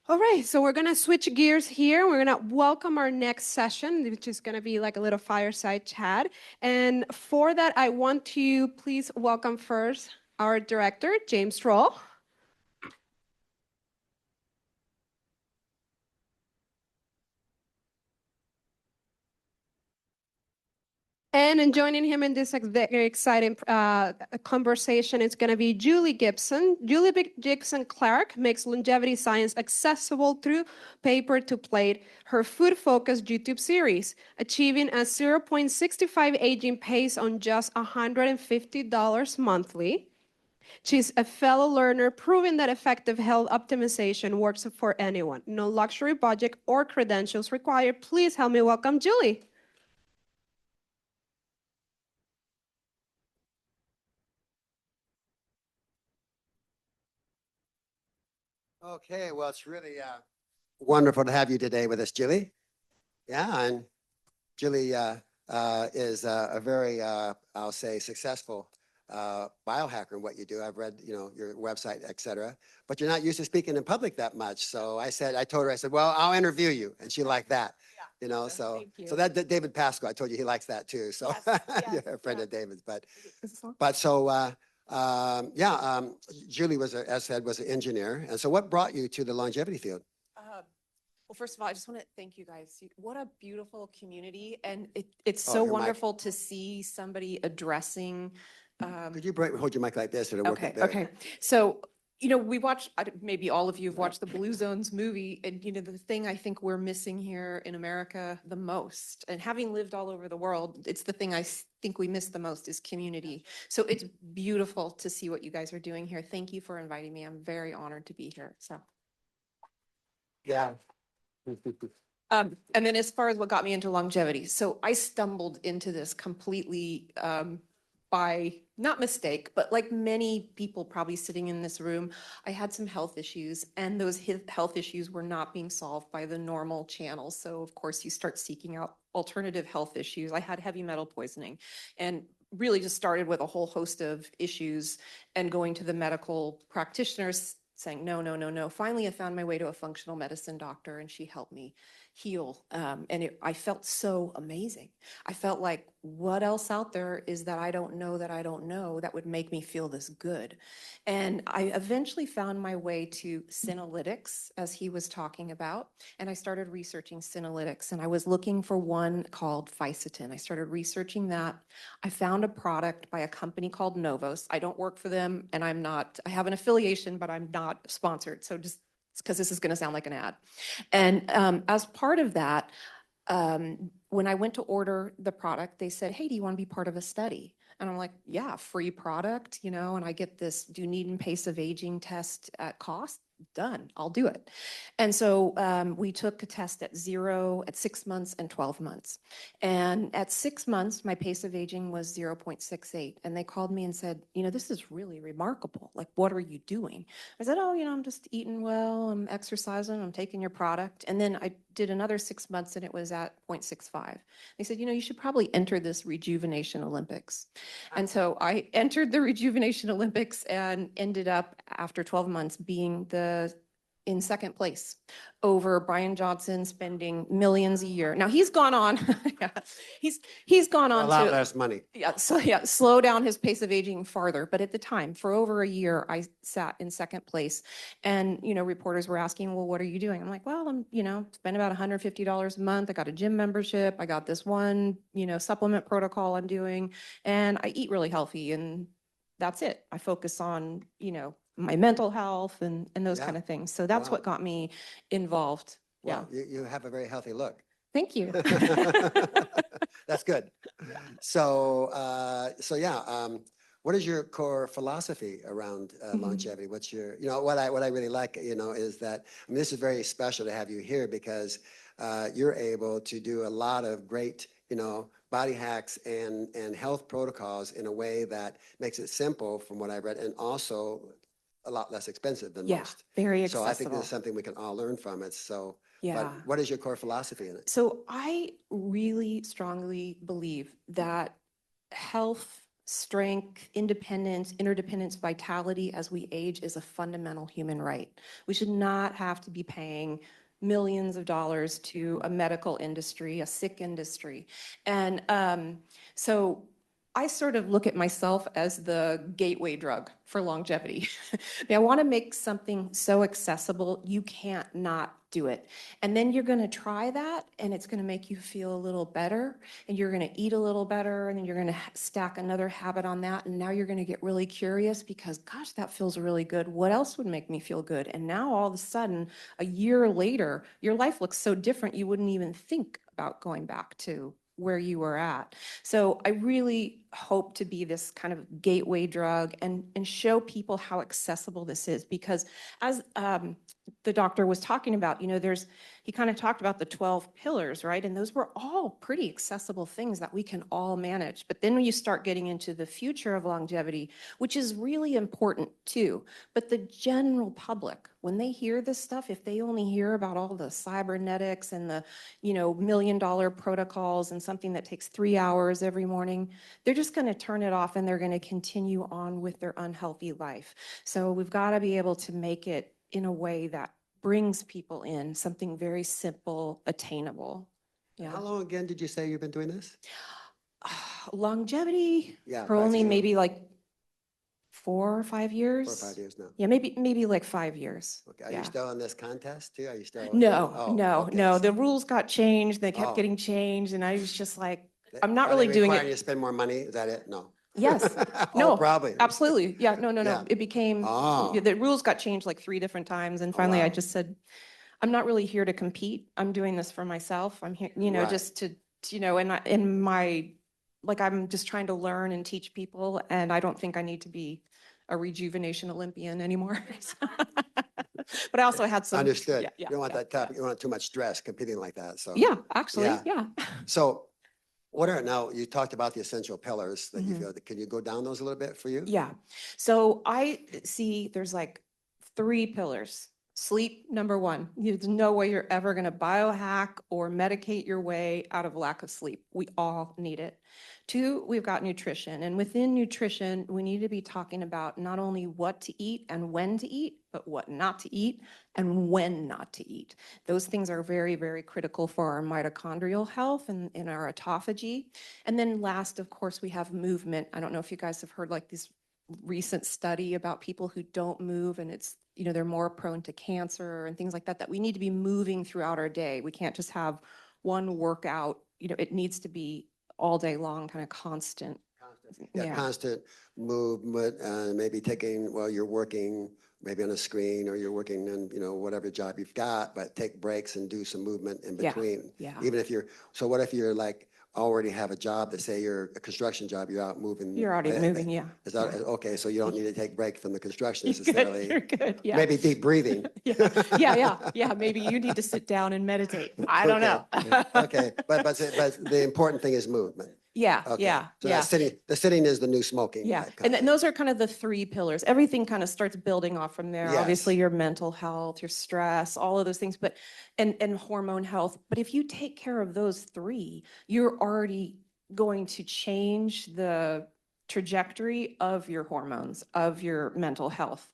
All right, so we're gonna switch gears here. We're gonna welcome our next session, which is gonna be like a little fireside chat. And for that, I want to please welcome first our director, James Stroll. And in joining him in this very exciting conversation is going to be Julie Gibson. Gibson Clark makes longevity science accessible through paper to plate, her food-focused YouTube series, achieving a 0.65 aging pace on just $150 monthly. She's a fellow learner, proving that effective health optimization works for anyone. No luxury budget or credentials required. Please help me welcome Julie. Okay, well, it's really wonderful to have you today with us, Julie. Yeah, and Julie is a very, I'll say, successful biohacker in what you do. I've read, your website, et cetera, but you're not used to speaking in public that much. So I told her, I said, well, I'll interview you, and she liked that. Yeah, So thank you. so that David Pasco, I told you he likes that too. So you're a friend of David's, but Julie was, as said, was an engineer. And so what brought you to the longevity field? Well, first of all, I just want to thank you guys. What a beautiful community. And it's Oh, so your mic. wonderful to see somebody addressing. Could you hold your mic like this? It'll work Okay, up there. okay. So, we watched, maybe all of you have watched the Blue Zones movie. And, the thing I think we're missing here in America the most, and having lived all over the world, it's the thing I think we miss the most is community. So it's beautiful to see what you guys are doing here. Thank you for inviting me. I'm very honored to be here. So. Yeah. And then as far as what got me into longevity, so I stumbled into this completely by not mistake, but like many people probably sitting in this room, I had some health issues, and those health issues were not being solved by the normal channels. So of course you start seeking out alternative health issues. I had heavy metal poisoning, and really just started with a whole host of issues and going to the medical practitioners saying, no, no, no, no. Finally, I found my way to a functional medicine doctor, and she helped me heal. And I felt so amazing. I felt like, what else out there is that I don't know that would make me feel this good? And I eventually found my way to senolytics, as he was talking about. And I started researching senolytics, and I was looking for one called Fisetin. I started researching that. I found a product by a company called Novos. I don't work for them, and I have an affiliation, but I'm not sponsored. So just because this is going to sound like an ad. And as part of that, when I went to order the product, they said, hey, do you want to be part of a study? And I'm like, yeah, free product, and I get this Dunedin PACE of aging test at cost. Done, I'll do it. And so we took a test at 0, at 6 months, and 12 months. And at 6 months, my pace of aging was 0.68. And they called me and said, this is really remarkable. Like, what are you doing? I said, oh, I'm just eating well, I'm exercising, I'm taking your product. And then I did another 6 months, and it was at 0.65. They said, you should probably enter this Rejuvenation Olympics. And so I entered the Rejuvenation Olympics and ended up, after 12 months, being in second place over Brian Johnson, spending millions a year. Now he's gone on, yeah, he's gone on A lot to less money. slow down his pace of aging farther. But at the time, for over a year, I sat in second place, and reporters were asking, well, what are you doing? I'm like, well, I'm spend about $150 a month. I got a gym membership. I got this one supplement protocol I'm doing, and I eat really healthy, and that's it. I focus on my mental health and those kind of things. So that's what got me involved. Well, you have a very healthy look. Thank you. That's good. So what is your core philosophy around longevity? What's your, what I really like, is that, this is very special to have you here, because you're able to do a lot of great, body hacks and health protocols in a way that makes it simple, from what I read, and also a lot less expensive than most. Very accessible. So I think this is something we can all learn from it. So, yeah. But what is your core philosophy in it? So I really strongly believe that health strength, independence, interdependence, vitality as we age is a fundamental human right. We should not have to be paying millions of dollars to a medical industry, a sick industry. And so I sort of look at myself as the gateway drug for longevity. I want to make something so accessible you can't not do it. And then you're going to try that and it's going to make you feel a little better and you're going to eat a little better and then you're going to stack another habit on that. And now you're going to get really curious because, gosh, that feels really good. What else would make me feel good? And now all of a sudden, a year later, your life looks so different you wouldn't even think about going back to where you were at. So I really hope to be this kind of gateway drug and show people how accessible this is, because as the doctor was talking about, you know, he kind of talked about the 12 pillars, right? And those were all pretty accessible things that we can all manage. But then when you start getting into the future of longevity, which is really important too, but the general public, when they hear this stuff, if they only hear about all the cybernetics and the, you know, $1 million protocols and something that takes 3 hours every morning, they're just going to turn it off and they're going to continue on with their unhealthy life. So we've got to be able to make it in a way that brings people in, something very simple, attainable. Yeah. How long again did you say you've been doing this? Longevity Yeah, for only practicing maybe like 4 or 5 years. 4 or 5 years now. Yeah, maybe like 5 years. Okay. Are Yeah. you still in this contest too? Are you still? No, Oh, no, okay. no. The rules got changed. They kept Oh. getting changed, and I was just like, I'm not Are really they doing requiring you it. to spend more money? Is that it? No. Yes. Oh, No, probably. absolutely. Yeah, no. Yeah. It became, Oh. the rules got changed like 3 different times. And finally I wow. just said, I'm not really here to compete. I'm doing this for myself. I'm here, you know, Right. just to, you know, I'm just trying to learn and teach people. And I don't think I need to be a Rejuvenation Olympian anymore. But I also had some. Understood. Yeah, You don't want that tough. yeah. You don't want too much stress competing like that. So Yeah, actually, Yeah. yeah. So what are now? You talked about the essential pillars that you Mhm. feel. Can you go down those a little bit for you? Yeah. So I see there's like 3 pillars. Sleep, number 1. There's no way you're ever going to biohack or medicate your way out of lack of sleep. We all need it. 2, we've got nutrition. And within nutrition, we need to be talking about not only what to eat and when to eat, but what not to eat and when not to eat. Those things are very, very critical for our mitochondrial health and in our autophagy. And then last, of course, we have movement. I don't know if you guys have heard like this recent study about people who don't move, and it's, you know, they're more prone to cancer and things like that, that we need to be moving throughout our day. We can't just have one workout, you know, it needs to be all day long, kind of constant. Yeah, constant movement, maybe taking, well, you're working maybe on a screen or you're working in, you know, whatever job you've got, but take breaks and do some movement in between. Yeah. Even if so what if you're like already have a job that say you're a construction job, you're out moving. You're already moving, yeah. Is that, okay, so you don't need to take a break from the construction You're good, necessarily. you're good, yeah. Maybe deep breathing. Yeah, maybe you need to sit down and meditate. I don't know. Okay, but the important thing is movement. Yeah, Okay. yeah, So yeah. the sitting is the new smoking. Yeah, type and of those are kind of the 3 pillars. Everything kind of starts building off from there. Yes. Obviously, your mental health, your stress, all of those things, but and hormone health. But if you take care of those 3, you're already going to change the trajectory of your hormones, of your mental health.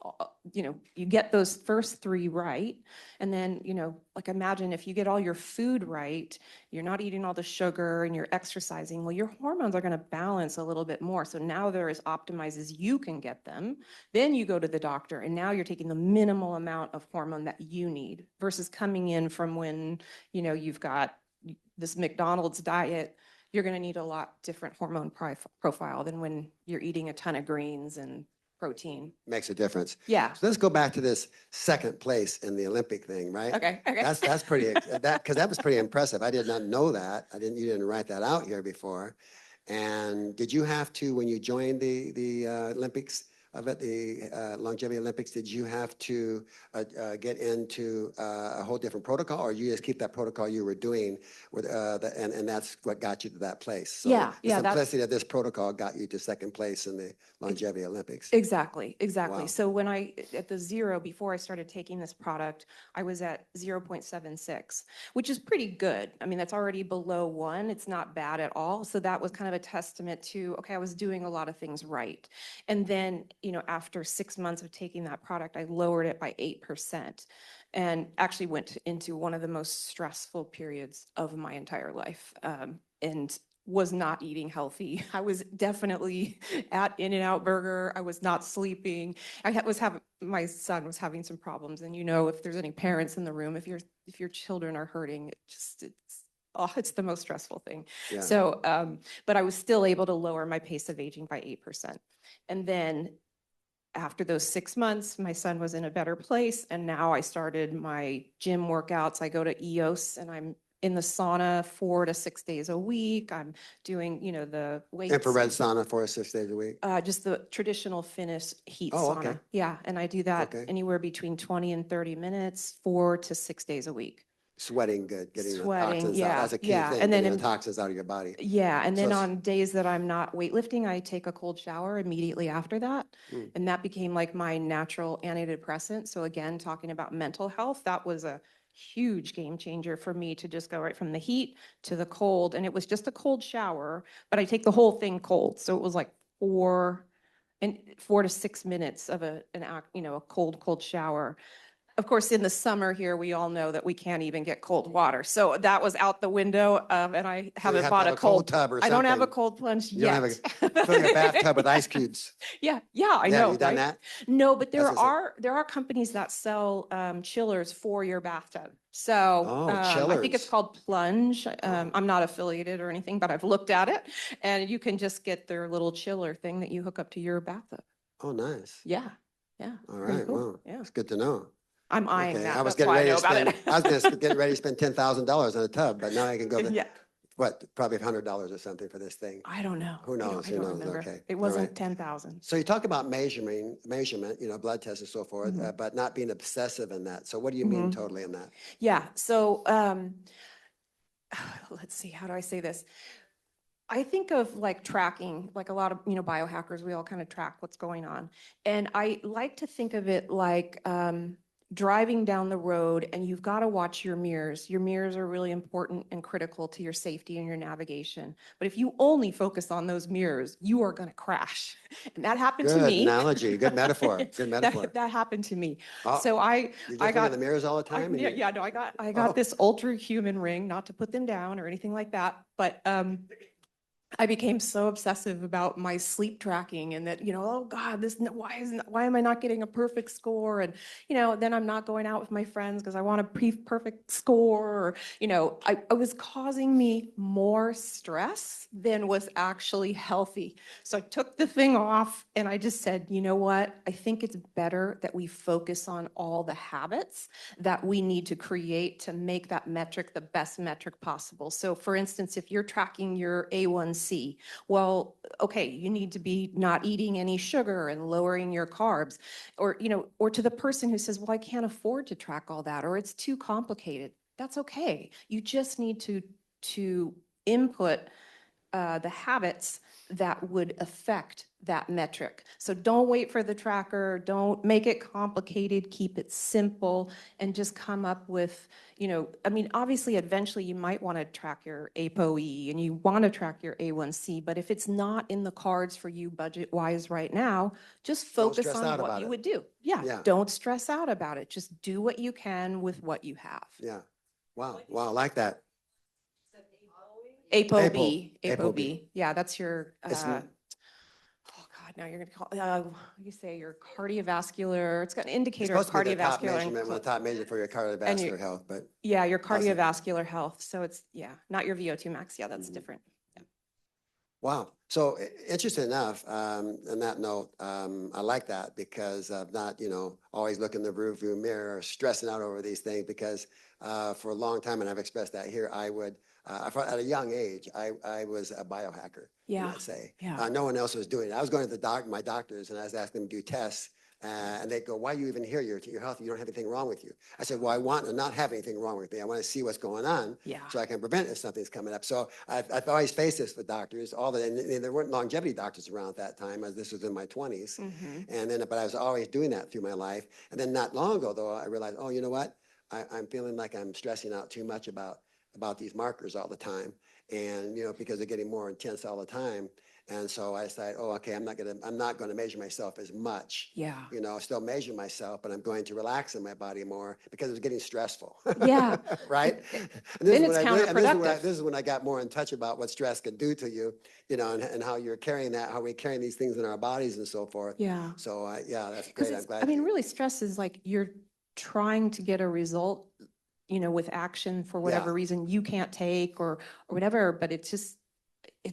You know, you get those first 3 right, and then, you know, like imagine if you get all your food right, you're not eating all the sugar and you're exercising, well, your hormones are going to balance a little bit more. So now they're as optimized as you can get them. Then you go to the doctor and now you're taking the minimal amount of hormone that you need versus coming in from when, you know, you've got this McDonald's diet. You're going to need a lot different hormone profile than when you're eating a ton of greens and protein. makes a difference. Yeah. So let's go back to this second place in the Olympic thing, right? Okay. That's pretty, because that was pretty impressive. I did not know that. You didn't write that out here before. And did you have to, when you joined the Olympics, at the Longevity Olympics, did you have to get into a whole different protocol, or you just keep that protocol you were doing with and that's what got you to that place? So Yeah, the yeah, that's simplicity of this protocol got you to second place in the Longevity Olympics. exactly, exactly. Wow. So when at the zero, before I started taking this product, I was at 0.76, which is pretty good. I mean, that's already below 1. It's not bad at all. So that was kind of a testament to, okay, I was doing a lot of things right. And then, after 6 months of taking that product, I lowered it by 8% and actually went into one of the most stressful periods of my entire life. And was not eating healthy. I was definitely at In-N-Out Burger. I was not sleeping. My son was having some problems. And if there's any parents in the room, if your children are hurting, it's the most stressful thing. Yeah. So, but I was still able to lower my pace of aging by 8%. And then after those 6 months, my son was in a better place. And now I started my gym workouts. I go to EOS and I'm in the sauna 4 to 6 days a week. I'm doing, the weights. Infrared sauna 4 or 6 days a week. Just the traditional Finnish heat Oh, sauna. okay. Yeah, and I do that Okay. anywhere between 20 and 30 minutes, 4 to 6 days a week. Sweating good, getting Sweating, the toxins yeah, out. That's a key yeah. thing, And then getting the toxins out of your body. Yeah, and then So- on days that I'm not weightlifting, I take a cold shower immediately after that. Mm. And that became like my natural antidepressant. So again, talking about mental health, that was a huge game changer for me to just go right from the heat to the cold. And it was just a cold shower, but I take the whole thing cold. So it was like 4 to 6 minutes of a cold shower. Of course, in the summer here, we all know that we can't even get cold water. So that was out the window, and I haven't have to bought have a cold tub or I don't have a something. cold plunge You don't yet. fill your bathtub with ice cubes. Yeah, I Yeah, know, you done right? that? No, but there That's what are companies that sell chillers for your bathtub. So Oh, I think it's chillers. called Plunge. Oh. I'm not affiliated or anything, but I've looked at it, and you can just get their little chiller thing that you hook up to your bathtub. Oh, nice. Yeah, All pretty right. cool. Well, Yeah, it's good to know. I'm eyeing Okay, that. I was That's getting why I ready know to about spend. it. I was going to get ready to spend $10,000 on a tub, but now I can go to Yeah. probably $100 or something for this thing. I don't know. Who knows? I Who don't knows? remember. Okay. It All wasn't right. 10,000. So you talk about measurement, blood tests and so forth, Mhm. but not being obsessive in that. So what do you mean Mhm. totally in that? Yeah. So let's see. How do I say this? I think of like tracking, like a lot of, biohackers, we all kind of track what's going on. And I like to think of it like driving down the road and you've got to watch your mirrors. Your mirrors are really important and critical to your safety and your navigation. But if you only focus on those mirrors, you are going to crash. And that happened to Good me. analogy. Good metaphor. Good metaphor. That happened to me. Oh, So You're I looking got in the mirrors all the time? and you- no, I got Oh. this ultra human ring, not to put them down or anything like that, but I became so obsessive about my sleep tracking and that, oh God, why am I not getting a perfect score? And, then I'm not going out with my friends because I want a perfect score. Or, I was causing me more stress than was actually healthy. So I took the thing off and I just said, you know what? I think it's better that we focus on all the habits that we need to create to make that metric the best metric possible. So for instance, if you're tracking your A1C, well, okay, you need to be not eating any sugar and lowering your carbs, or, or to the person who says, well, I can't afford to track all that, or it's too complicated. That's okay. You just need to input the habits that would affect that metric. So don't wait for the tracker, don't make it complicated, keep it simple, and just come up with, obviously eventually you might want to track your ApoE and you want to track your A1C, but if it's not in the cards for you budget-wise right now, just focus stress on out what about you it. would do. Yeah, don't stress out about it. Just do what you can with what you have. Yeah. Wow. I like that. ApoB. ApoB. Yeah, that's your, It's oh God, now you're going to call, you say your cardiovascular, it's got an It's indicator of supposed to be the top cardiovascular. measurement, one of the top measure for your cardiovascular health, but Yeah, your Awesome. cardiovascular health. So it's, not your VO2 max. Yeah, that's different. Yeah. Wow. So interesting enough, on that note, I like that because of not, always looking in the rearview mirror, stressing out over these things because for a long time, and I've expressed that here, at a young age, I was a biohacker, you Yeah. might say. Yeah. No one else was doing it. I was going to my doctors and I was asking them to do tests. And they'd go, why are you even here? You're healthy. You don't have anything wrong with you. I said, well, I want to not have anything wrong with me. I want to see what's going on Yeah. so I can prevent if something's coming up. So I've always faced this with doctors. And there weren't longevity doctors around at that time, as this was in my 20s. But I was always doing that through my life. And then not long ago, though, I realized, oh, you know what? I'm feeling like I'm stressing out too much about these markers all the time. And, because they're getting more intense all the time. And so I decided, oh, okay, I'm not going to measure myself as much. Yeah. I still measure myself, but I'm going to relax in my body more because it's getting stressful. Yeah. Right? And it's counterproductive. This is when I got more in touch about what stress can do to you, and how you're carrying that, how we're carrying these things in our bodies and so forth. Yeah. So yeah, that's great. I'm glad. Really stress is like you're trying to get a result, with action for whatever reason you can't take or whatever, but it's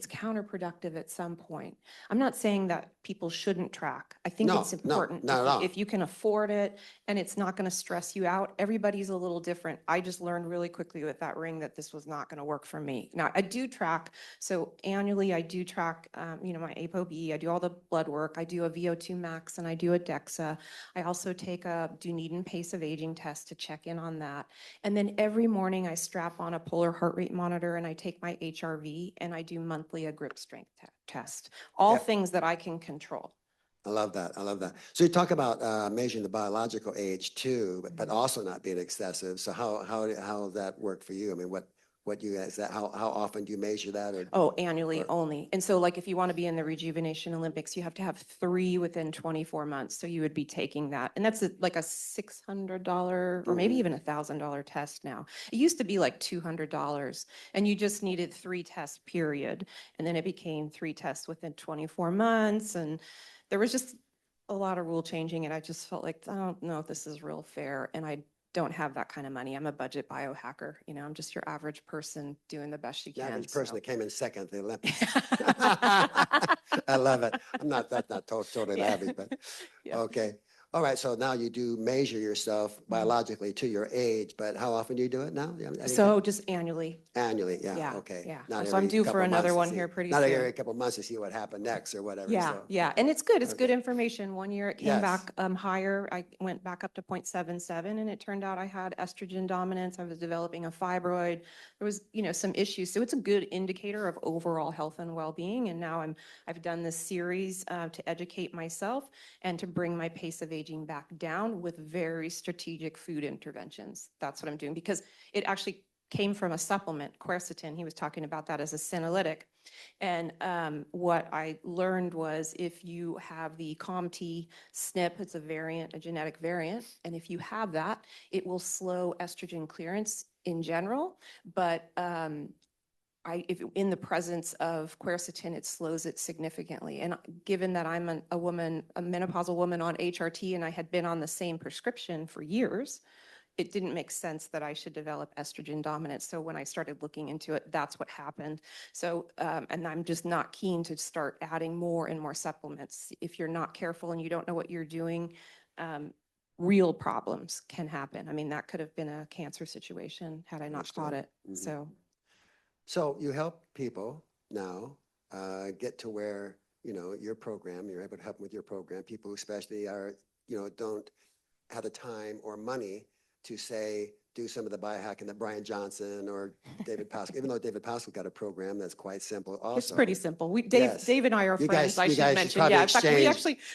counterproductive at some point. I'm not saying that people shouldn't track. I think No, it's important not at all. if you can afford it and it's not going to stress you out. Everybody's a little different. I just learned really quickly with that ring that this was not going to work for me. Now I do track. So annually I do track, my ApoB. I do all the blood work. I do a VO2 max and I do a DEXA. I also take a Dunedin PACE of aging test to check in on that. And then every morning I strap on a polar heart rate monitor and I take my HRV and I do monthly a grip strength test. All things that I can control. I love that. I love that. So you talk about measuring the biological age too, but also not being excessive. So how does that work for you? I mean, what you guys, how often do you measure that? Annually only. And so like if you want to be in the Rejuvenation Olympics, you have to have 3 within 24 months. So you would be taking that. And that's like a $600 or maybe even $1,000 test now. It used to be like $200 and you just needed 3 tests period. And then it became 3 tests within 24 months. And there was just a lot of rule changing. And I just felt like, I don't know if this is real fair. And I don't have that kind of money. I'm a budget biohacker. I'm just your average person doing the best you can. The average person that came in second at the Olympics. I love it. That's not totally average, but okay. All right. So now you do measure yourself biologically to your age, but how often do you do it now? So just annually. Annually. Yeah. Okay. Yeah. So I'm due for another one here pretty soon. Not every couple of months to see what happened next or whatever. Yeah. So. Yeah. And it's good. It's good information. One year it came Yes. back higher. I went back up to 0.77 and it turned out I had estrogen dominance. I was developing a fibroid. There was, some issues. So it's a good indicator of overall health and well-being. And now I've done this series to educate myself and to bring my pace of aging back down with very strategic food interventions. That's what I'm doing because it actually came from a supplement, quercetin. He was talking about that as a senolytic. And what I learned was if you have the COMT SNP, it's a variant, a genetic variant, and if you have that, it will slow estrogen clearance in general, but if in the presence of quercetin, it slows it significantly. And given that I'm a menopausal woman on HRT, and I had been on the same prescription for years, it didn't make sense that I should develop estrogen dominance. So when I started looking into it, that's what happened. So, and I'm just not keen to start adding more and more supplements. If you're not careful and you don't know what you're doing, real problems can happen. I mean, that could have been a cancer situation had I not caught it. So you help people now get to where, your program, you're able to help them with your program, people who especially are, don't have the time or money to say, do some of the biohacking that Brian Johnson or David Pascal, even though David Pascal got a program that's quite simple also. It's pretty simple. Dave and I are friends, I should mention. Yeah, in fact,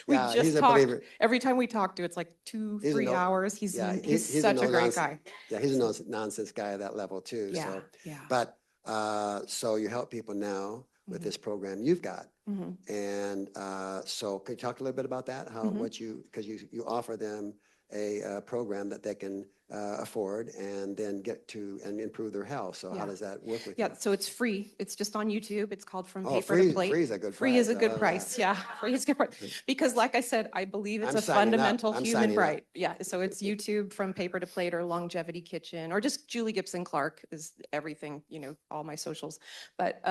we just talked. Every time we talk to, it's like 2-3 hours. He's such a great guy. Yeah, he's a no-nonsense guy at that level too. Yeah, so. yeah. But so you help people now with this program you've got. And so can you talk a little bit about that? How, because you offer them a program that they can afford and then get to and improve their health. So how does that work with you? So it's free. It's just on YouTube. It's called From Paper to Plate. Free is a good price. Free is a good price. Yeah, free is a good price. Because like I said, I believe it's a fundamental human right. Yeah, so it's YouTube, From Paper to Plate, or Longevity Kitchen, or just Julie Gibson Clark is everything, all my socials. But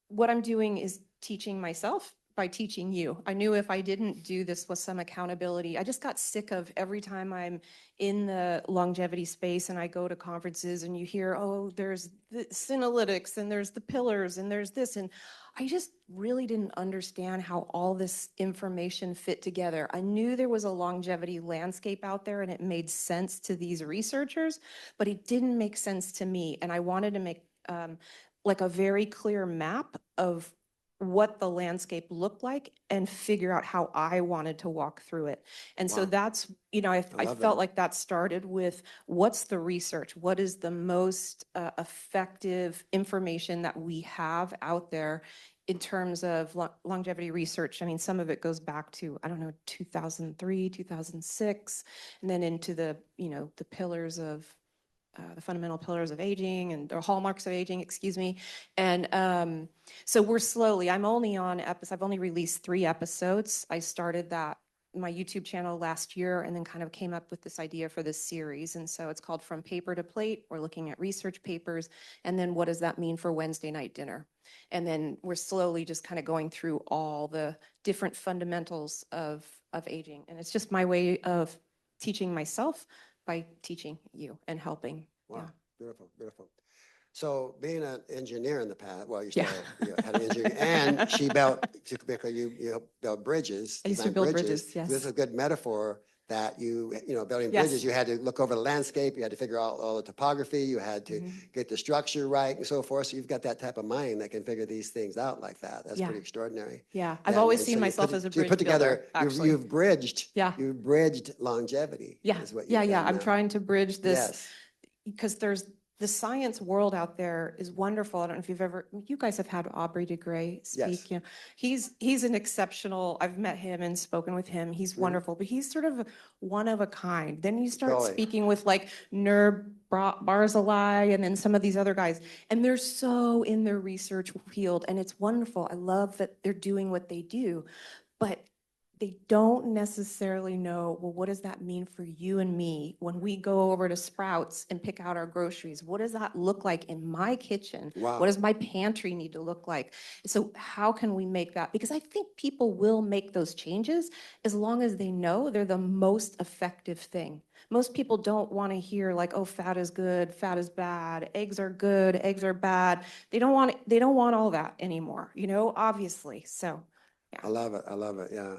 what I'm doing is teaching myself by teaching you. I knew if I didn't do this with some accountability, I just got sick of every time I'm in the longevity space and I go to conferences and you hear, oh, there's the Synalytics and there's the pillars and there's this. And I just really didn't understand how all this information fit together. I knew there was a longevity landscape out there and it made sense to these researchers, but it didn't make sense to me. And I wanted to make like a very clear map of what the landscape looked like and figure out how I wanted to walk through it. And so Wow. that's, you know, I love felt that. like that started with what's the research? What is the most effective information that we have out there in terms of longevity research? I mean, some of it goes back to, I don't know, 2003, 2006, and then into the, you know, the pillars of the fundamental pillars of aging and or hallmarks of aging, excuse me. And so we're slowly, I'm only on I've only released 3 episodes. I started my YouTube channel last year and then kind of came up with this idea for this series. And so it's called From Paper to Plate. We're looking at research papers. And then what does that mean for Wednesday night dinner? And then we're slowly just kind of going through all the different fundamentals of aging. And it's just my way of teaching myself by teaching you and helping. Wow, Yeah. beautiful, beautiful. So being an engineer in the past, well, you Yeah. still you had an engineer, and she built, because you built bridges. I used to designed build bridges, yes. This is a good metaphor that building Yes. bridges, you had to look over the landscape, you had to figure out all the topography, you had to get the structure right and so forth. So you've got that type of mind that can figure these things out like that. That's Yeah. pretty extraordinary. Yeah, I've Yeah, always and seen so you myself put- as a so you bridge put together, builder, actually. you've bridged, Yeah. you've bridged longevity. Yeah, Is what yeah, you've yeah. done I'm now. trying to bridge this Yes. because there's the science world out there is wonderful. I don't know if you guys have had Aubrey de Grey speak. Yes. You know, he's an exceptional, I've met him and spoken with him. He's wonderful, but he's sort of one of a kind. Then you start Totally. speaking with like Nurb Barzilai and then some of these other guys, and they're so in their research field, and it's wonderful. I love that they're doing what they do, but they don't necessarily know, well, what does that mean for you and me when we go over to Sprouts and pick out our groceries? What does that look like in my kitchen? Wow. What does my pantry need to look like? So how can we make that? Because I think people will make those changes as long as they know they're the most effective thing. Most people don't want to hear like, oh, fat is good, fat is bad, eggs are good, eggs are bad. They don't want all that anymore, you know, obviously. So yeah. I love it. I love it. Yeah.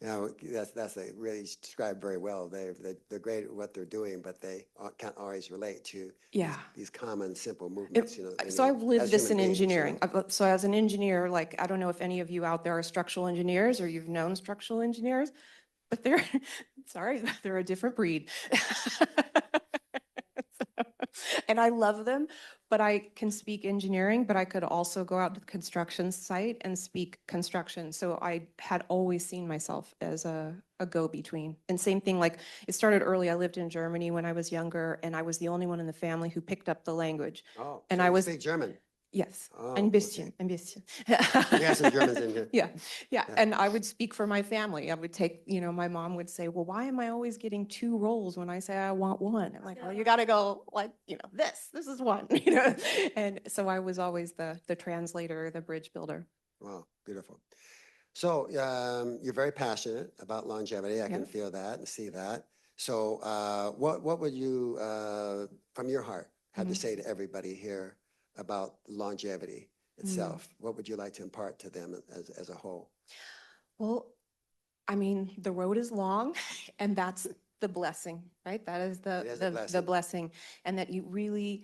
Yeah, that's really described very well. They're great at what they're doing, but they can't always relate to Yeah. these common, simple movements. So I've lived as this in human beings, engineering. So as an engineer, like, I don't know if any of you out there are structural engineers or you've known structural engineers, but they're, sorry, they're a different breed. And I love them, but I can speak engineering, but I could also go out to the construction site and speak construction. So I had always seen myself as a go-between. And same thing, like it started early. I lived in Germany when I was younger, and I was the only one in the family who picked up the language. Oh, And so I you was speak German. Yes, Oh, ein bisschen, ein bisschen. We have some Germans in here. Yeah, yeah, and I would speak for my family. I would take, you know, my mom would say, well, why am I always getting 2 roles when I say I want 1? I'm like, well, you got to go like, you know, this is 1, you know? And so I was always the translator, the bridge builder. Wow, beautiful. So you're very passionate about longevity. I can Yeah. feel that and see that. So what would you, from your heart, have to say to everybody here about longevity itself? What would you like to impart to them as a whole? Well, I mean, the road is long, and that's the blessing, right? That is It is a the blessing. blessing, and that you really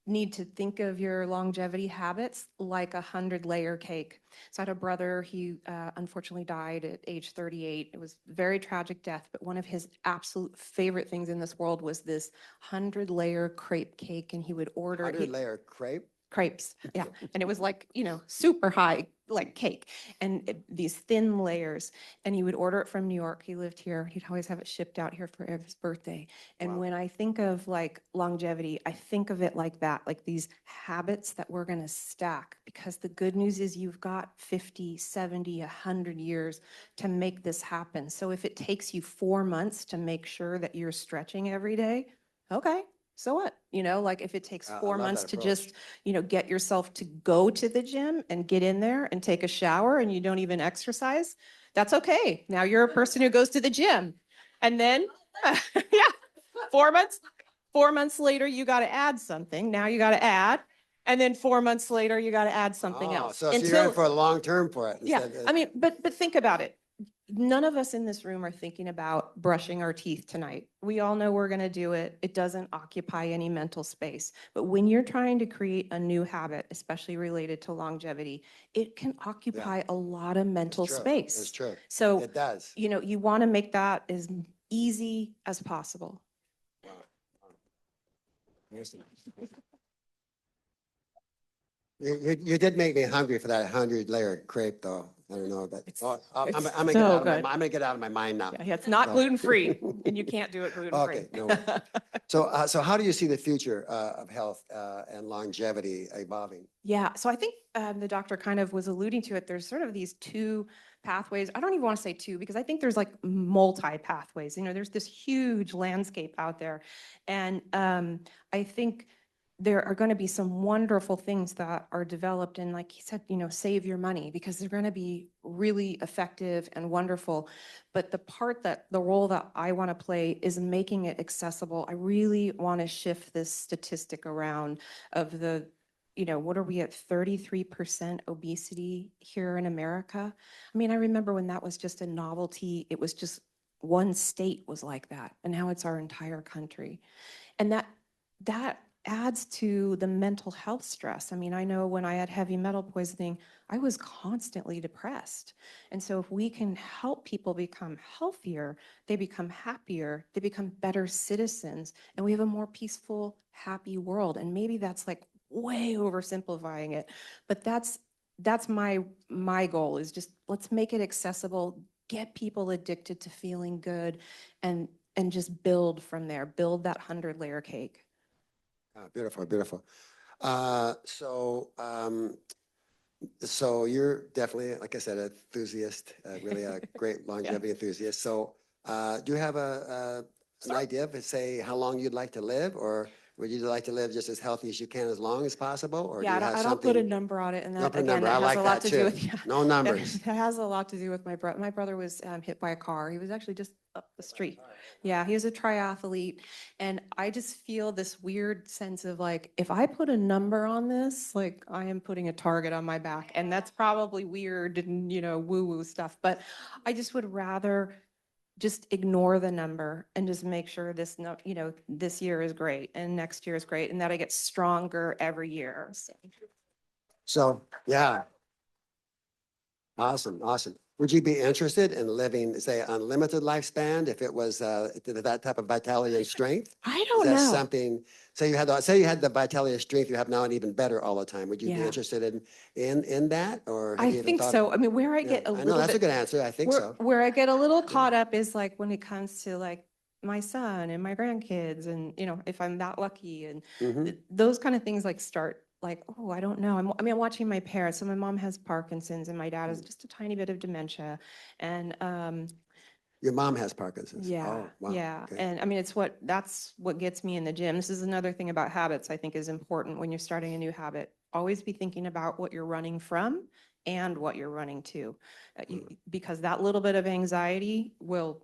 need to think of your longevity habits like a 100-layer cake. So I had a brother, he unfortunately died at age 38. It was a very tragic death, but one of his absolute favorite things in this world was this 100-layer crepe cake, and he would order 100-layer crepe? crepes, yeah. And it was like, you know, super high, like cake, and these thin layers. And he would order it from New York. He lived here. He'd always have it shipped out here for his birthday. And Wow. when I think of like longevity, I think of it like that, like these habits that we're going to stack, because the good news is you've got 50, 70, 100 years to make this happen. So if it takes you 4 months to make sure that you're stretching every day, okay, so what? Like if it takes I 4 love months that to approach. just, get yourself to go to the gym and get in there and take a shower and you don't even exercise, that's okay. Now you're a person who goes to the gym. And then, yeah, 4 months later, you got to add something. Now you got to add. And then 4 months later, you got to add something Oh, else. so you're in for a long term for it. Yeah, instead of- I mean, but think about it. None of us in this room are thinking about brushing our teeth tonight. We all know we're going to do it. It doesn't occupy any mental space. But when you're trying to create a new habit, especially related to longevity, it can occupy a lot of mental It's true. space. It's true. So, It does. you want to make that as easy as possible. Wow. Awesome. You did make me hungry for that 100-layer crepe, though. I don't know, but I'm it's gonna get so out of good. I'm gonna get out of my mind now. Yeah, it's not So- gluten-free, and you can't do it gluten-free. Okay, no worries. So how do you see the future of health and longevity evolving? Yeah, so I think the doctor kind of was alluding to it. There's sort of these two pathways. I don't even want to say two because I think there's like multi-pathways. There's this huge landscape out there. And I think there are going to be some wonderful things that are developed and like he said, save your money because they're going to be really effective and wonderful. But the role that I want to play is making it accessible. I really want to shift this statistic around of what are we at 33% obesity here in America? I mean, I remember when that was just a novelty. It was just one state was like that. And now it's our entire country. And that adds to the mental health stress. I mean, I know when I had heavy metal poisoning, I was constantly depressed. And so if we can help people become healthier, they become happier, they become better citizens, and we have a more peaceful, happy world. And maybe that's like way oversimplifying it, but that's my goal is just let's make it accessible, get people addicted to feeling good, and just build from there, build that 100-layer cake. Beautiful, beautiful. So you're definitely, like I said, an enthusiast, really a great longevity enthusiast. So do you have an idea of, say, how long you'd like to live, or would you like to live just as healthy as you can, as long as possible, or do you have I don't something? put a number on it, and Don't that put a again, number. I that has like a lot that to do too. with No numbers. It has a lot to do with my brother. My brother was hit by a car. He was actually just up the street. Yeah, he was a triathlete, and I just feel this weird sense of like, if I put a number on this, like I am putting a target on my back, and that's probably weird and woo-woo stuff. But I just would rather just ignore the number and just make sure this year is great and next year is great, and that I get stronger every year. So, yeah. Awesome, awesome. Would you be interested in living, say, unlimited lifespan if it was that type of vitality and strength? I Is don't that know. something, say you had the vitality and strength you have now and even better all the time. Would you be Yeah. interested in that, or have I you even think thought? so. I mean, where I Yeah, get a I know little that's a bit, good answer. I think so. where I get a little caught up is like when it comes to like my son and my grandkids, and if I'm that lucky, and Mhm. those kind of things like start like, oh, I don't know. I'm watching my parents. So my mom has Parkinson's and my dad has just a tiny bit of dementia, and Your mom has Parkinson's. yeah, Oh, wow. yeah. Okay. And I mean, that's what gets me in the gym. This is another thing about habits I think is important when you're starting a new habit. Always be thinking about what you're running from and what you're running to, because that little bit of anxiety will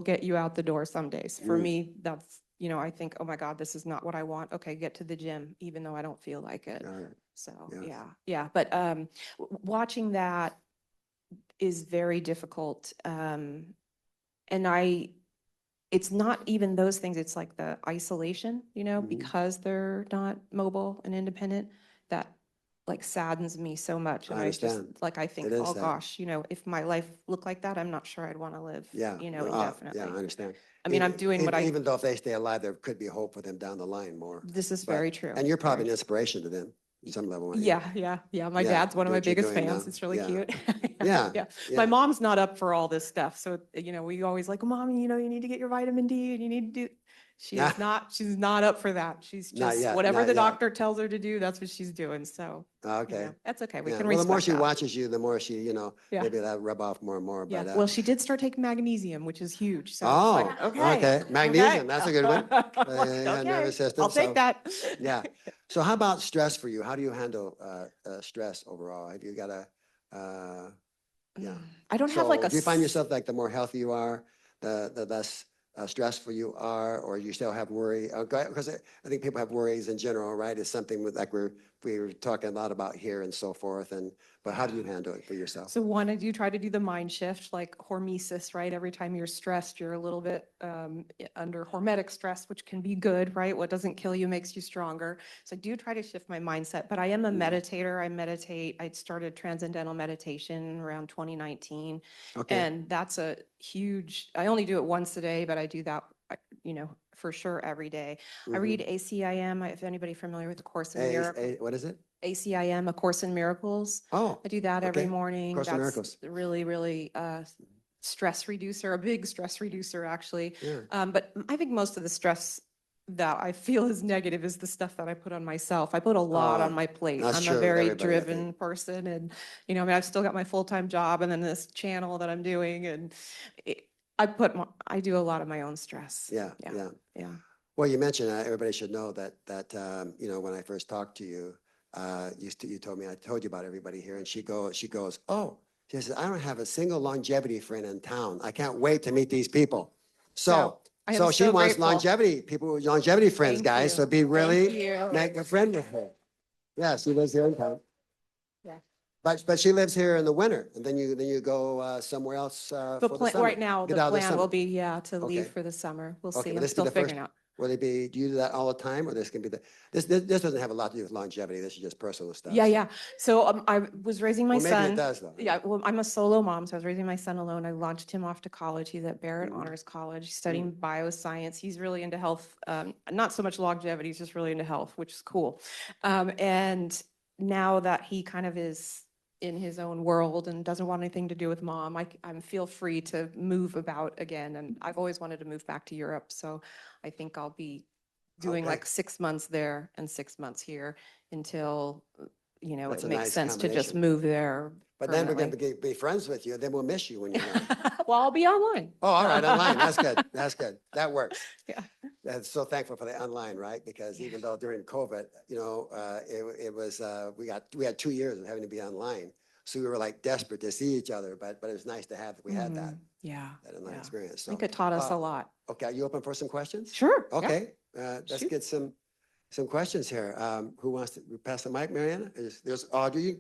get you out the door some days. For me, that's, I think, oh my God, this is not what I want. Okay, get to the gym, even though I don't feel like it. Got it. So Yes. yeah. But watching that is very difficult. And it's not even those things, it's like the isolation, Mhm. because they're not mobile and independent, that like saddens me so much. I And I just, understand. like, I think, It is oh sad. gosh, if my life looked like that, I'm not sure I'd want to live, Yeah. Yeah, I indefinitely. understand. I mean, I'm doing what Even though if they stay alive, there could be hope for them down the line more. this is But- very true. And you're probably very an inspiration to them in some level. aren't you? Yeah. My Yeah, dad's one of do my what you're biggest doing fans. now. It's really Yeah. cute. Yeah, Yeah. yeah. My mom's not up for all this stuff. So, we always like, Mom, you need to get your vitamin D and you need to do, She is not, she's not up for that. She's Not just, yet, whatever not the yet. doctor tells her to do, that's what she's doing. So, you Okay. know, that's okay. We Yeah. can Well, the more respect she that. watches you, the more she, Yeah. maybe that rub off more and more. Yeah. But Well, she did start taking magnesium, which is huge. So it's oh, like, okay. Magnesium, that's a good one. Like, Yeah, nervous system. I'll take so- that. Yeah. So how about stress for you? How do you handle stress overall? Have you got yeah. I don't have So like a. do you find yourself like the more healthy you are, the less stressful you are, or you still have worry? Because I think people have worries in general, right? It's something like we were talking a lot about here and so forth. But how do you handle it for yourself? So one, I do try to do the mind shift, like hormesis, right? Every time you're stressed, you're a little bit under hormetic stress, which can be good, right? What doesn't kill you makes you stronger. So I do try to shift my mindset, but I am a meditator. I meditate. I started transcendental meditation around 2019. Okay. And that's a huge, I only do it once a day, but I do that, for sure every day. I read ACIM, if anybody familiar with the Course in Miracles. What is it? ACIM, A Course in Miracles. Oh, I do that every okay. morning. Course in That's Miracles. really, really stress reducer, a big stress reducer, actually. Yeah. But I think most of the stress that I feel is negative is the stuff that I put on myself. I put a lot on my plate. that's I'm true a with very everybody, I think. driven person, and I mean, I've still got my full-time job and then this channel that I'm doing, and I do a lot of my own stress. Yeah. Yeah. Well, you mentioned everybody should know that when I first talked to you, you told me I told you about everybody here, and she goes, oh, she says, I don't have a single longevity friend in town. I can't wait to meet these people. So I am so she so wants grateful. longevity friends, Thank guys. you. So be really Thank you. make a friend with her. Yeah, she lives here in town. Yeah. But she lives here in the winter, and then you go somewhere else for the summer. Right now, Get the out of the plan summer. will be, to leave Okay. for the summer. We'll Okay, see. will I'm this be still the first? figuring out. Will it be? Do you do that all the time, or this can be this doesn't have a lot to do with longevity. This is just personal stuff. Yeah. So I was raising my Well, maybe son. it does though. Yeah, well, I'm a solo mom, so I was raising my son alone. I launched him off to college. He's at Barrett Honors College studying bioscience. He's really into health, not so much longevity, he's just really into health, which is cool. And now that he kind of is in his own world and doesn't want anything to do with mom, I feel free to move about again. And I've always wanted to move back to Europe, so I think I'll be doing Okay. like 6 months there and 6 months here until That's it a makes nice sense to just combination. move there. But then we're going permanently. to be friends with you, and then we'll miss you when you're gone. Well, I'll be online. Oh, all right, online. That's good. That's good. That works. Yeah. I'm so thankful for the online, right? Because even though during COVID, it was we had 2 years of having to be online, so we were like desperate to see each other. But it was nice to have we had that Yeah. online yeah. experience. I So think it taught us a lot. okay, are you open for some questions? Sure. yeah. Okay, let's Shoot. get some questions here. Who wants to pass the mic, Mariana? There's Audrey.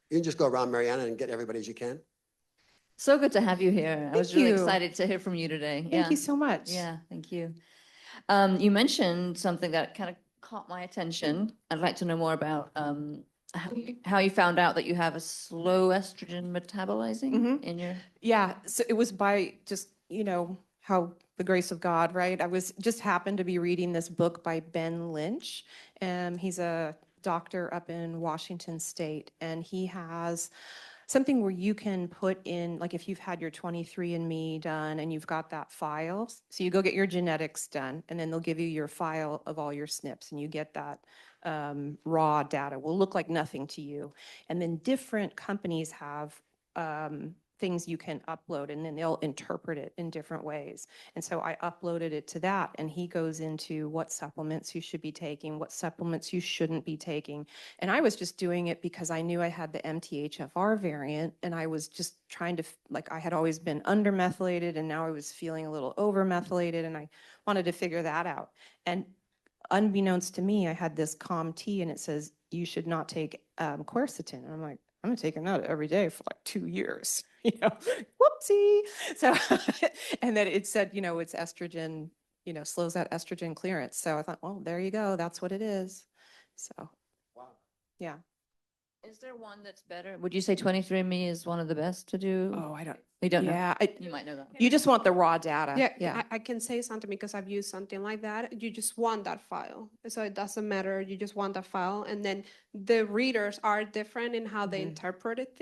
You can just go around, Mariana, and get everybody as you can. So good to have you here. I was Thank really you. excited to hear from you today. Thank you so much. Yeah, thank you. You mentioned something that kind of caught my attention. I'd like to know more about how you found out that you have a slow estrogen metabolizing in your. Yeah. So it was by just, how the grace of God, right? I was just happened to be reading this book by Ben Lynch, and he's a doctor up in Washington State, and he has something where you can put in, like if you've had your 23andMe done and you've got that file, so you go get your genetics done, and then they'll give you your file of all your SNPs, and you get that raw data. Will look like nothing to you. And then different companies have things you can upload, and then they'll interpret it in different ways. And so I uploaded it to that, and he goes into what supplements you should be taking, what supplements you shouldn't be taking. And I was just doing it because I knew I had the MTHFR variant, and I was just trying to, I had always been undermethylated, and now I was feeling a little overmethylated, and I wanted to figure that out. And unbeknownst to me, I had this COMT, and it says, you should not take quercetin. And I'm like, I'm taking that every day for like 2 years, whoopsie. So, and then it said, it's estrogen, slows that estrogen clearance. So I thought, well, there you go. That's what it is. So, Wow. yeah. Is there one that's better? Would you say 23andMe is one of the best to do? Oh, I don't. You don't know? Yeah. You might know that. You just want the raw data. Yeah, I can say something because I've used something like that. You just want that file. So it doesn't matter. You just want that file. And then the readers are different in how they interpret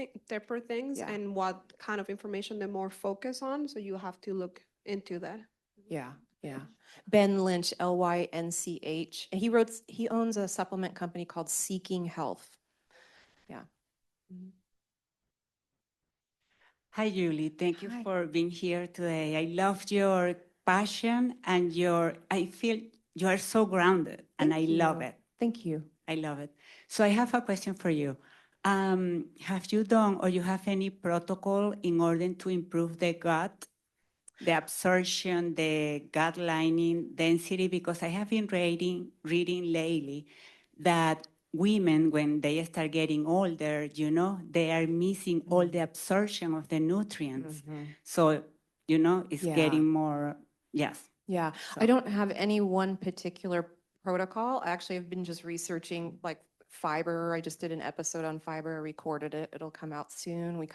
things Yeah. and what kind of information they're more focused on. So you have to look into that. Yeah. Yeah. Ben Lynch, Lynch. And he owns a supplement company called Seeking Health. Yeah. Mhm. Hi, Julie. Thank you Hi. for being here today. I love your passion and I feel you are so grounded and I Thank love you. it. Thank you. I love it. So I have a question for you. Have you done or you have any protocol in order to improve the gut, the absorption, the gut lining density? Because I have been reading lately that women, when they start getting older, they are missing all the absorption of the nutrients. So, it's Yeah. getting more, yes. Yeah, I So- don't have any one particular protocol. Actually, I've been just researching like fiber. I just did an episode on fiber, I recorded it. It'll come out soon. We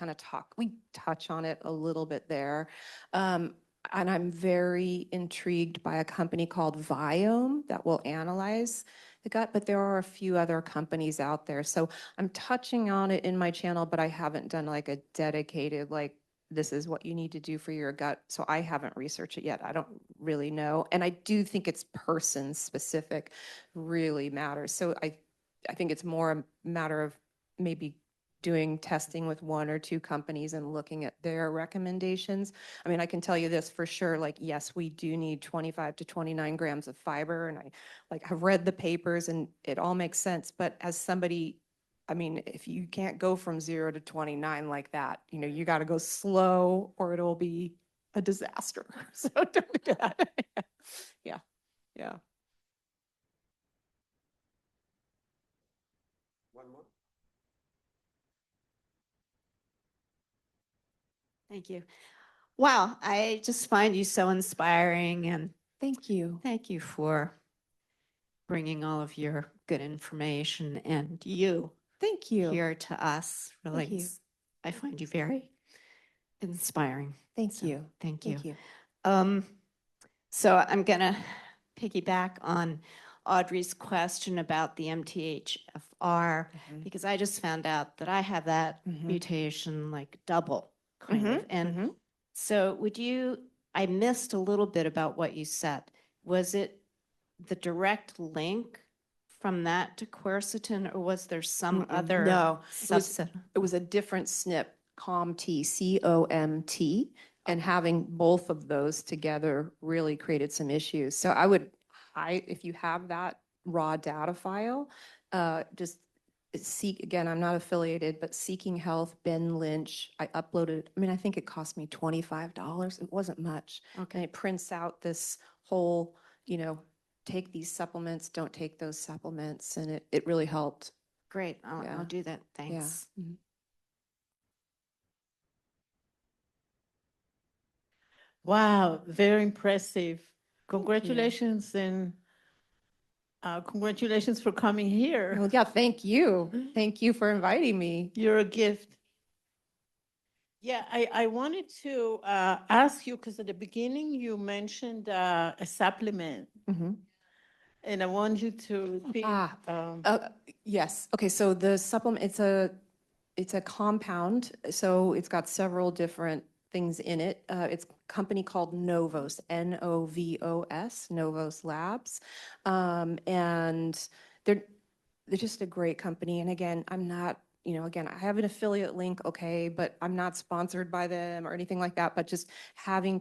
touch on it a little bit there. And I'm very intrigued by a company called Viome that will analyze the gut, but there are a few other companies out there. So I'm touching on it in my channel, but I haven't done like a dedicated, like, this is what you need to do for your gut. So I haven't researched it yet. I don't really know. And I do think it's person specific really matters. So I think it's more a matter of maybe doing testing with one or two companies and looking at their recommendations. I mean, I can tell you this for sure, like, yes, we do need 25 to 29 grams of fiber. And I have read the papers and it all makes sense. But as somebody, I mean, if you can't go from 0 to 29 like that, you got to go slow or it'll be a disaster. So don't do that. Yeah. Yeah. One more. Thank you. Wow, I just find you so inspiring, and Thank you. thank you for bringing all of your good information and you Thank you. here to us. Really, Thank you. I find you very inspiring. Thank So, you. Thank you. Thank you. So I'm gonna piggyback on Audrey's question about the MTHFR, because I just found out that I have that mutation like double kind of. And so I missed a little bit about what you said. Was it the direct link from that to quercetin, or was there some other No, subset? it was a different SNP, COMT, COMT, and having both of those together really created some issues. So if you have that raw data file, just again, I'm not affiliated, but Seeking Health, Ben Lynch, I uploaded, I mean, I think it cost me $25. It wasn't much. Okay. And it prints out this whole, take these supplements, don't take those supplements, and it really helped. Great, Yeah. I'll do that. Yeah. Thanks. Mhm. Wow, very impressive. Congratulations and congratulations for coming here. Well, yeah, thank you. Thank you for inviting me. You're a gift. Yeah, I wanted to ask you, because at the beginning you mentioned a supplement, Mhm. and I want you to repeat. Yes. Okay. So the supplement, it's a compound. So it's got several different things in it. It's a company called Novos, Novos, Novos Labs. And they're just a great company. And again, I'm not, again, I have an affiliate link, okay, but I'm not sponsored by them or anything like that. But just having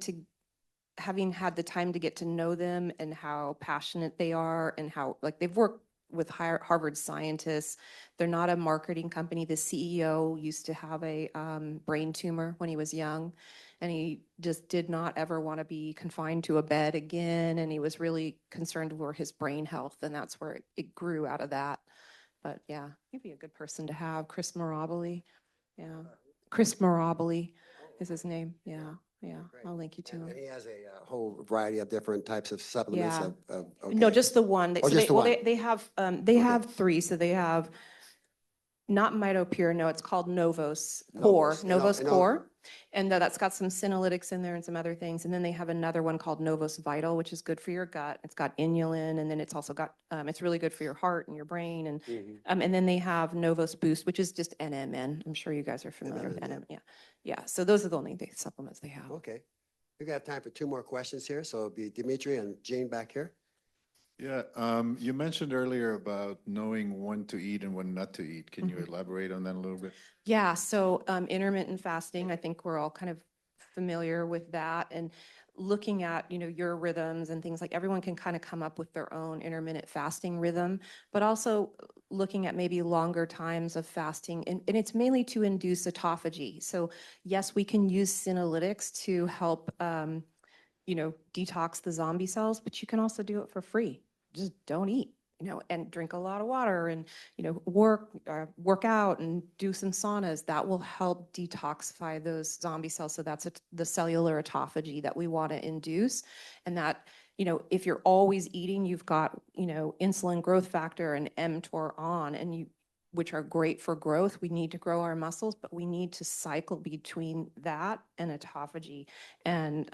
had the time to get to know them and how passionate they are and how, like, they've worked with Harvard scientists. They're not a marketing company. The CEO used to have a brain tumor when he was young, and he just did not ever want to be confined to a bed again. And he was really concerned for his brain health, and that's where it grew out of that. But yeah, he'd be a good person to have. Chris Mirabile. Yeah. Chris Mirabile is his name. Yeah. Yeah. Great. I'll link you to And him. he has a whole variety of different types of supplements. Yeah. Okay. No, just the one. Oh, just the one. They have three. So they have not MitoPure. No, it's called Novos Core. Novos. Novos No. Core. And that's got some senolytics in there and some other things. And then they have another one called Novos Vital, which is good for your gut. It's got inulin, and then it's also got, it's really good for your heart and your brain. And then they have Novos Boost, which is just NMN. I'm sure you guys are familiar with NMN, NMN. Yeah. Yeah. So those are the only supplements they have. Okay. We're gonna have time for two more questions here, so it'll be Dimitri and Jean back here. Yeah, you mentioned earlier about knowing when to eat and when not to eat. Can you elaborate on that a little bit? Yeah, so intermittent fasting, I think we're all kind of familiar with that, and looking at, your rhythms and things, like everyone can kind of come up with their own intermittent fasting rhythm, but also looking at maybe longer times of fasting, and it's mainly to induce autophagy. So yes, we can use senolytics to help, detox the zombie cells, but you can also do it for free. Just don't eat, and drink a lot of water, and, work out and do some saunas. That will help detoxify those zombie cells. So that's the cellular autophagy that we want to induce. And that, if you're always eating, you've got, insulin growth factor and mTOR on, which are great for growth. We need to grow our muscles, but we need to cycle between that and autophagy. And,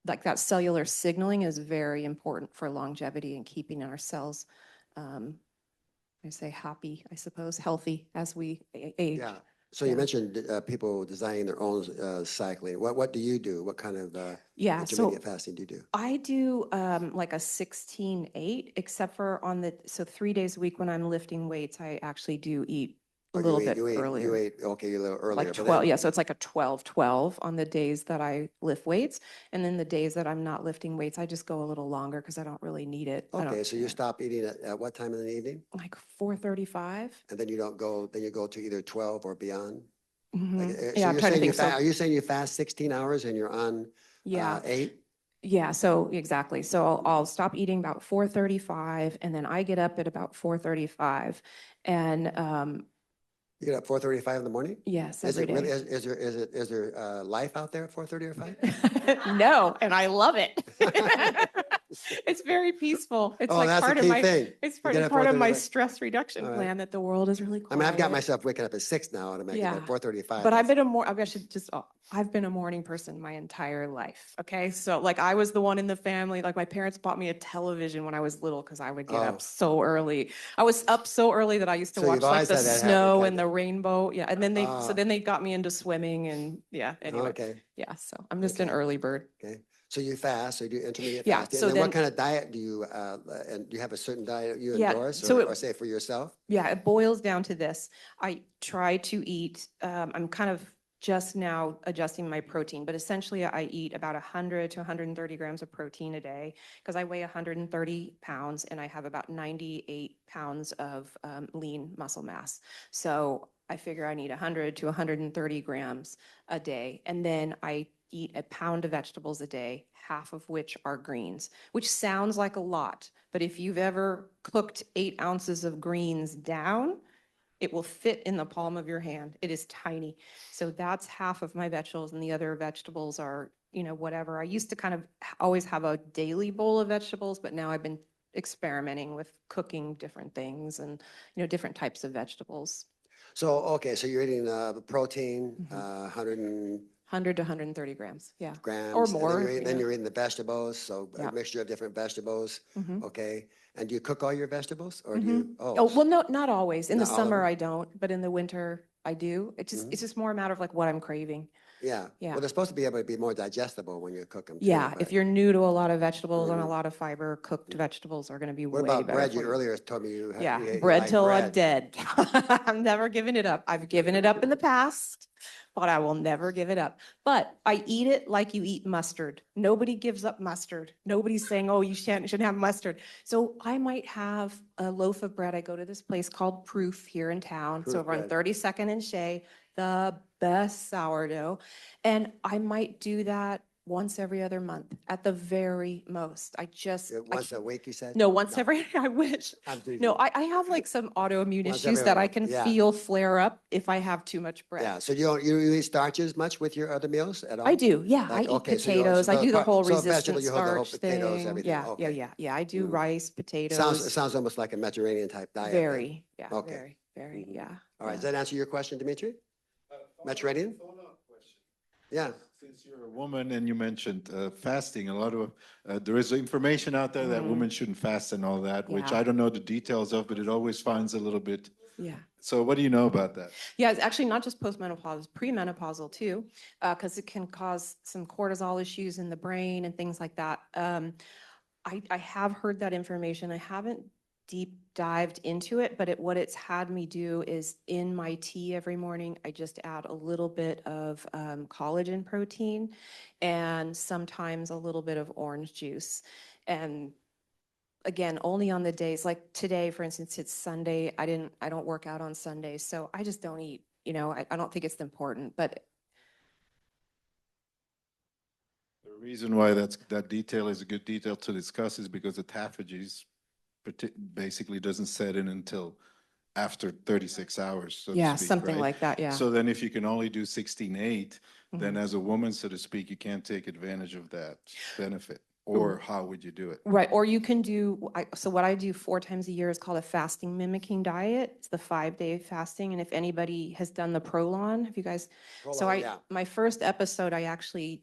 like that cellular signaling is very important for longevity and keeping our cells, I say happy, I suppose, healthy as we age. Yeah. So you mentioned people designing their own cycling. What do you do? What kind of intermediate fasting do you do? I do like a 16-8, except for so 3 days a week when I'm lifting weights, I actually do eat a little bit earlier. You ate, okay, a little earlier. Like 12, yeah, so it's like a 12-12 on the days that I lift weights. And then the days that I'm not lifting weights, I just go a little longer because I don't really need it. Okay, so you stop eating at what time in the evening? Like 4:35. And then you don't go, then you go to either 12 or beyond? Mhm. So Yeah, I'm you're trying to saying think. So, are you saying you fast 16 hours and you're on yeah. 8? Yeah, so exactly. So I'll stop eating about 4:35, and then I get up at about 4:35. And You get up 4:35 in the morning? yes, Is every it really, day. is there life out there at 4:30 or 5? No, and I love it. It's very peaceful. It's Oh, like that's a part of key my, thing. it's You part, get it's up part of my 4:35. stress reduction All right. plan that the world is really I quiet. mean, I've got myself waking up at 6 now to make it Yeah. at 4:35. But I've been I've been a morning person my entire life. Okay. So like I was the one in the family, like my parents bought me a television when I was little because I would get up so early. I was up so early that I used to So watch you've like always the had that habit, snow kind and the of. rainbow. Yeah. And then Ah. then they got me into swimming, and yeah, anyway. Okay, Yeah. So I'm just an Okay. early bird. okay. So you fast, so you do intermediate Yeah, fasting. so And then what then- kind of diet do you, and do you have a certain diet you Yeah, endorse so or say for yourself? Yeah, it boils down to this. I try to eat, I'm kind of just now adjusting my protein, but essentially I eat about 100 to 130 grams of protein a day because I weigh 130 pounds and I have about 98 pounds of lean muscle mass. So I figure I need 100 to 130 grams a day. And then I eat a pound of vegetables a day, half of which are greens, which sounds like a lot. But if you've ever cooked 8 ounces of greens down, it will fit in the palm of your hand. It is tiny. So that's half of my vegetables, and the other vegetables are, whatever. I used to kind of always have a daily bowl of vegetables, but now I've been experimenting with cooking different things and, different types of vegetables. So, okay, so you're eating protein, 100 to 130 grams, yeah. grams. Or and then more, you're eating the vegetables, so Yeah. a mixture of different vegetables, Mhm. okay? And do you cook all your vegetables or do Mhm. you? Oh, well, no, not always. In the Not all of summer, them? I don't, but in the winter, I do. It's just more a matter of like what I'm craving. Yeah. Yeah. Well, they're supposed to be able to be more digestible when you cook them. Yeah, if you're new to a lot of vegetables and a Mhm. lot of fiber, cooked vegetables are gonna be What way about better bread? for You you. earlier told me you Yeah, you bread like till I'm bread. dead. I'm never giving it up. I've given it up in the past, but I will never give it up. But I eat it like you eat mustard. Nobody gives up mustard. Nobody's saying, oh, you shouldn't have mustard. So I might have a loaf of bread. I go to this place called Proof here in town. So Proof over on bread. 32nd and Shea, the best sourdough. And I might do that once every other month at the very most. I Once a week, you said? no, once every, I wish. I'm teasing. No, I have like some autoimmune Once issues every that I other can month, yeah. feel flare up if I have too much bread. Yeah, so you eat starches much with your other meals at all? I do, yeah. I Like, eat okay, so you- potatoes. I so do the part- whole so vegetable, resistant you hold the whole starch potatoes, thing. everything, Yeah, yeah, okay. yeah, yeah. I do Mm. rice, It potatoes. sounds almost like a Mediterranean type diet. then. Very, yeah, Okay. very, yeah. All right, does yeah. that answer your question, Dimitri? Mediterranean? Yeah. Since you're a woman and you mentioned fasting, a lot of there is information out there that women shouldn't fast and all that, which Yeah. I don't know the details of, but it always finds a little bit Yeah. So what do you know about that? Yeah, it's actually not just postmenopausal, it's premenopausal too, because it can cause some cortisol issues in the brain and things like that. I have heard that information. I haven't deep dived into it, but what it's had me do is in my tea every morning, I just add a little bit of collagen protein and sometimes a little bit of orange juice. And again, only on the days like today, for instance, it's Sunday. I don't work out on Sundays, so I just don't eat. You know, I don't think it's important, but The reason why that detail is a good detail to discuss is because autophagy basically doesn't set in until after 36 hours, so to yeah, speak, something right? like that. Yeah. So then if you can only do 16/8, then Mhm. as a woman, so to speak, you can't take advantage of that benefit. Or how would you do it? Right, or you can do, so what I do 4 times a year is called a fasting mimicking diet. It's the 5-day fasting, and if anybody has done the Prolon, have you guys? So Prolon, yeah. my first episode, I actually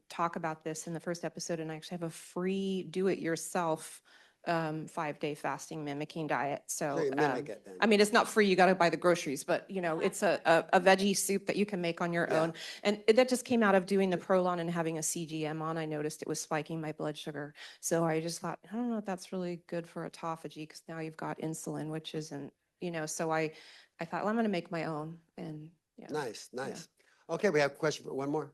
talk about this in the first episode, and I actually have a free do-it-yourself 5-day fasting mimicking diet. So So, you mimic it then. I mean, it's not free, you gotta buy the groceries, but you know, it's a veggie soup that you can make on your Yeah. own. And that just came out of doing the Prolon and having a CGM on. I noticed it was spiking my blood sugar. So I just thought, I don't know if that's really good for autophagy because now you've got insulin, which isn't, you know, so I thought, well, I'm gonna make my own and yeah. Nice, nice. Okay, we have a question for one more.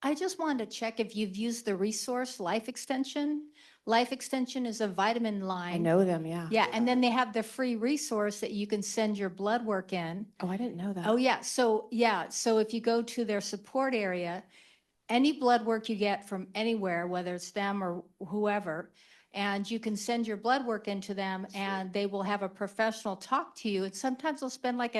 I just wanted to check if you've used the resource Life Extension. Life Extension is a vitamin line. I know them, yeah. Yeah, and then they have the free resource that you can send your blood work in. Oh, I didn't know that. Oh, yeah. So if you go to their support area, any blood work you get from anywhere, whether it's them or whoever, and you can send your blood work into them and they will have a professional talk to you. And sometimes they'll spend like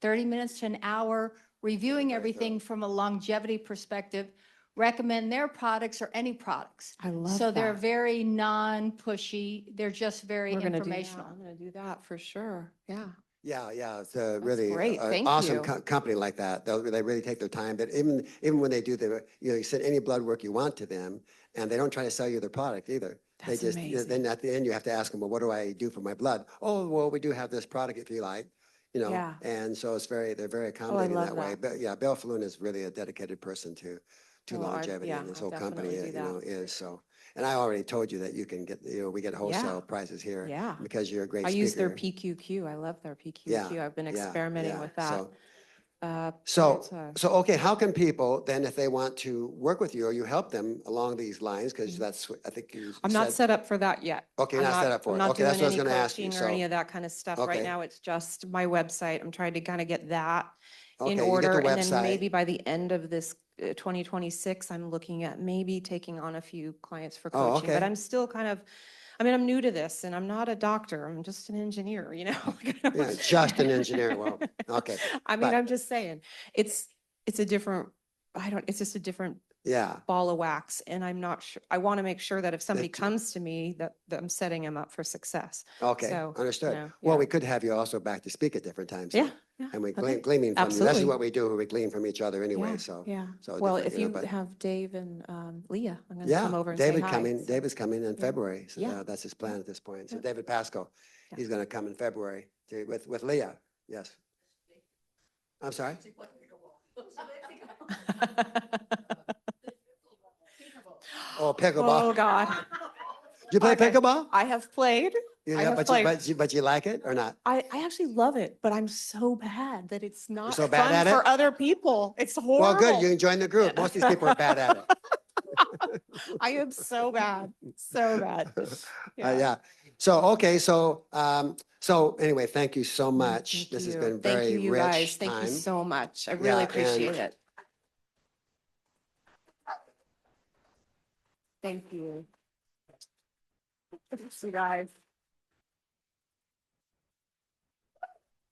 30 minutes to an hour reviewing everything from a longevity perspective, recommend their products or any products. I love So they're that. very non-pushy. They're just very We're gonna do that. informational. I'm gonna do that for sure. Yeah. Yeah, it's a really great. Thank awesome you. company like that. They really take their time, but even when they do you send any blood work you want to them, and they don't try to sell you their product either. They That's just, amazing. then at the end, you have to ask them, well, what do I do for my blood? Oh, well, we do have this product if you like, you know, Yeah. and so they're very accommodating love that way. that. But yeah, Bill Falloon is really a dedicated person to Well, longevity, and this I'll whole company, definitely do you know, that. is so. And I already told you that you can get, we get wholesale prices here. Yeah. Because you're a great I speaker. use their PQQ. I love their PQQ. I've been experimenting with that. So, it's a- okay, how can people then, if they want to work with you or you help them along these lines, because that's, I think you I'm not said- set up for that yet. Okay, you're I'm not set up for I'm it. not Okay, that's doing what I was any gonna ask you, coaching or any so- of that kind of stuff. Okay. Right now, it's just my website. I'm trying to kind of get that Okay, in you get the order. And then website. maybe by the end of this 2026, I'm looking at maybe taking on a few clients for Oh, coaching. But okay. I'm still kind of, I mean, I'm new to this and I'm not a doctor. I'm just an engineer, you know? Yeah, just an engineer, well, okay. I mean, but- I'm just saying, it's a different, it's just a different Yeah, ball of wax. And I'm not sure, I want to make sure that if somebody That- comes to me, that I'm setting them up for success. okay, So, understood. know, Well, yeah. we could have you also back to speak at different times. Yeah, then. yeah, And we okay. gleaming from you. This is Absolutely. what we do, we glean from each other anyway, Yeah, so. Yeah. so Well, different, if you but- have Dave and Leah, I'm going to come Yeah, over and say David hi. so- David's coming in February. So Yeah. that's his plan at this point. So Yeah. David Pasco, Yeah. he's going to come in February with Leah. Yes. I'm sorry? Oh, pickleball. Oh, God. Do you play Okay. pickleball? I have played. You I know, have but, played. but you like it or not? I actually love it, but I'm so bad that it's not so bad fun at it? for other people. It's horrible. Well, good. You can join the group. Most of these people are bad at it. I am so bad, so bad. Yeah. So, okay. So, so anyway, thank you so much. Thank This has you. been Thank very you, you rich guys. time. Thank you so much. I Yeah, really appreciate and- it. Thank you. Thanks, you guys.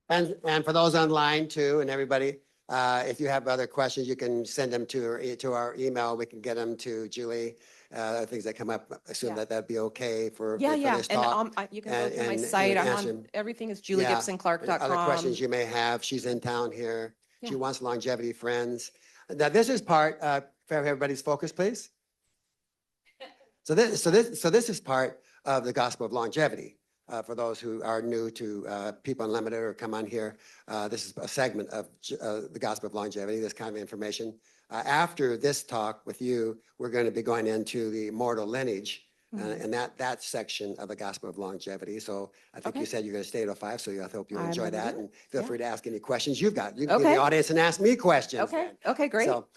And for those online too, and everybody, if you have other questions, you can send them to our email. We can get them to Julie. Things that come up, assume Yeah. that that'd be okay for Yeah, yeah. this And talk. you can go to my and site. I'm answer on, everything is Yeah, and juliegibsonclark.com. other questions you may have. She's in town here. She Yeah. wants longevity friends. Now, this is part, for everybody's focus, please. So this is part of the gospel of longevity. for those who are new to People Unlimited or come on here, this is a segment of the Gospel of Longevity, this kind of information. After this talk with you, we're going to be going into the immortal lineage and that section of the Gospel of Longevity. So I think you said you're going to stay till 5, so I hope you'll I'm enjoy gonna that. do it. And feel Yeah. free to ask any questions you've got. You can be in Okay. the audience and ask me questions. Okay, then. okay, great. So